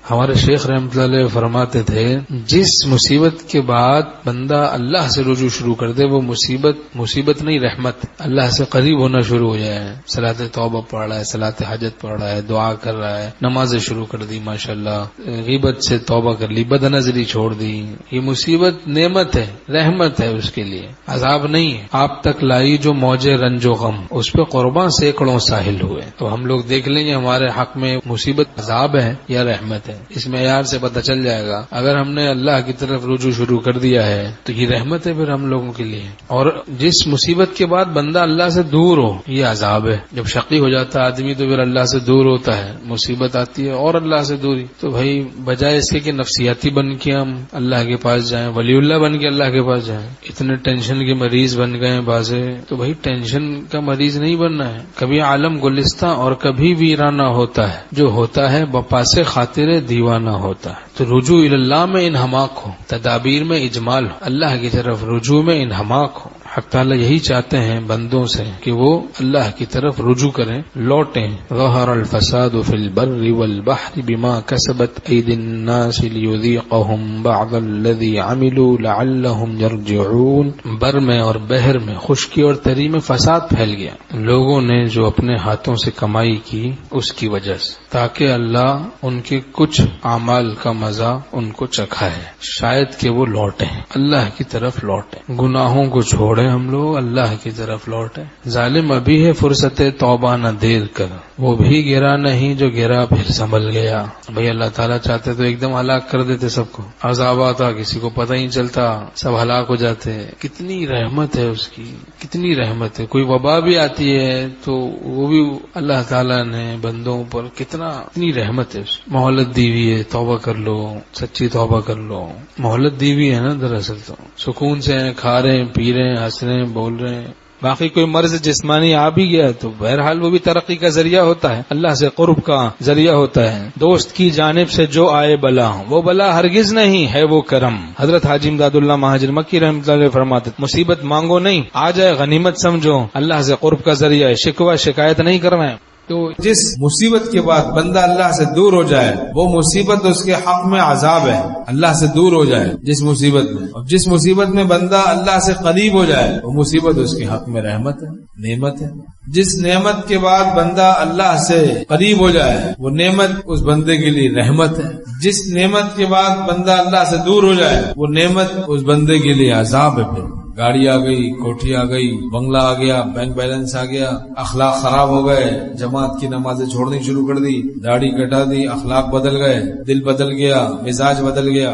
ہمارے شیخ رحمۃ اللہ علیہ فرماتے تھے جس مصیبت کے بعد بندہ اللہ سے رجوع شروع کر دے وہ مصیبت نہیں رحمت، اللہ سے قریب ہونا شروع ہو جائے، صلاۃ توبہ پڑھ رہا ہے، صلاۃ حاجت پڑھ رہا ہے، دعا کر رہا ہے، نمازیں شروع کر دی ماشاءاللہ، غیبت سے توبہ کر لی، بد نظری چھوڑ دی، یہ مصیبت نعمت ہے، رحمت ہے اس کے لیے، عذاب نہیں ہے۔ آپ تک لائی جو موج رنج و غم، اس پہ قرباں سینکڑوں ساحل ہوئے۔ تو ہم لوگ دیکھ لیں گے ہمارے حق میں مصیبت عذاب ہے یا رحمت ہے، اس معیار سے پتہ چل جائے گا۔ اگر ہم نے اللہ کی طرف رجوع شروع کر دیا ہے تو یہ رحمت ہے پھر ہم لوگوں کے لیے، اور جس مصیبت کے بعد بندہ اللہ سے دور ہو یہ عذاب ہے۔ جب شقی ہو جاتا ہے آدمی تو پھر اللہ سے دور ہوتا ہے، مصیبت آتی ہے اور اللہ سے دوری، تو بھائی بجائے اس کے نفسیاتی بن کے ہم اللہ کے پاس جائیں، ولی اللہ بن کے اللہ کے پاس جائیں، اتنے ٹینشن کے مریض بن گئے بازے، تو بھائی ٹینشن کا مریض نہیں بننا ہے۔ کبھی عالم گلستہ اور کبھی ویرانہ ہوتا ہے، جو ہوتا ہے بپاس خاطر دیوانہ ہوتا ہے۔ تو رجوع اللہ میں انہماک ہو، تدابیر میں اجمال ہو، اللہ کی طرف رجوع میں انہماک ہو۔ حق تعالیٰ یہی چاہتے ہیں بندوں سے کہ وہ اللہ کی طرف رجوع کریں، لوٹیں۔ ظہر الفساد فی البر والبحر بما کسبت ایدی الناس لیذیقہم بعض الذی عملوا لعلہم یرجعون۔ بر میں اور بحر میں، خشکی اور تری میں فساد پھیل گیا، لوگوں نے جو اپنے ہاتھوں سے کمائی کی اس کی وجہ سے، تاکہ اللہ ان کے کچھ اعمال کا مزہ ان کو چکھائے، شاید کہ وہ لوٹیں، اللہ کی طرف لوٹیں، گناہوں کو چھوڑیں، ہم لوگ اللہ کی طرف لوٹیں۔ ظالم ابھی ہے فرصت توبہ نہ دیر کر، وہ بھی گرا نہیں جو گرا پھر سنبھل گیا۔ بھئی اللہ تعالیٰ چاہتے تو ایک دم ہلاک کر دیتے سب کو، عذاب آتا کسی کو پتہ ہی نہیں چلتا، سب ہلاک ہو جاتے۔ کتنی رحمت ہے اس کی، کتنی رحمت ہے۔ کوئی وبا بھی آتی ہے تو وہ بھی اللہ تعالیٰ نے بندوں پر کتنی رحمت ہے، مہلت دی ہوئی ہے، توبہ کر لو، سچی توبہ کر لو، مہلت دی ہوئی ہے نا، دراصل تو سکون سے کھا رہے ہیں، پی رہے ہیں، ہنس رہے ہیں، بول رہے ہیں۔ باقی کوئی مرض جسمانی آ بھی گیا تو بہرحال وہ بھی ترقی کا ذریعہ ہوتا ہے، اللہ سے قرب کا ذریعہ ہوتا ہے۔ دوست کی جانب سے جو آئے بلا، وہ بلا ہرگز نہیں ہے وہ کرم۔ حضرت حاجی امداد اللہ مہاجر مکی رحمۃ اللہ علیہ فرماتے مصیبت مانگو نہیں، آ جائے غنیمت سمجھو، اللہ سے قرب کا ذریعہ ہے، شکوہ شکایت نہیں کروائیں۔ تو جس مصیبت کے بعد بندہ اللہ سے دور ہو جائے وہ مصیبت اس کے حق میں عذاب ہے، اللہ سے دور ہو جائے جس مصیبت میں، اور جس مصیبت میں بندہ اللہ سے قریب ہو جائے وہ مصیبت اس کے حق میں رحمت ہے، نعمت ہے۔ جس نعمت کے بعد بندہ اللہ سے قریب ہو جائے وہ نعمت اس بندے کے لیے رحمت ہے، جس نعمت کے بعد بندہ اللہ سے دور ہو جائے وہ نعمت اس بندے کے لیے عذاب ہے۔ پھر گاڑی آ گئی، کوٹھی آ گئی، بنگلہ آ گیا، بینک بیلنس آ گیا، اخلاق خراب ہو گئے، جماعت کی نمازیں چھوڑنی شروع کر دی، داڑھی کٹا دی، اخلاق بدل گئے، دل بدل گیا، مزاج بدل گیا۔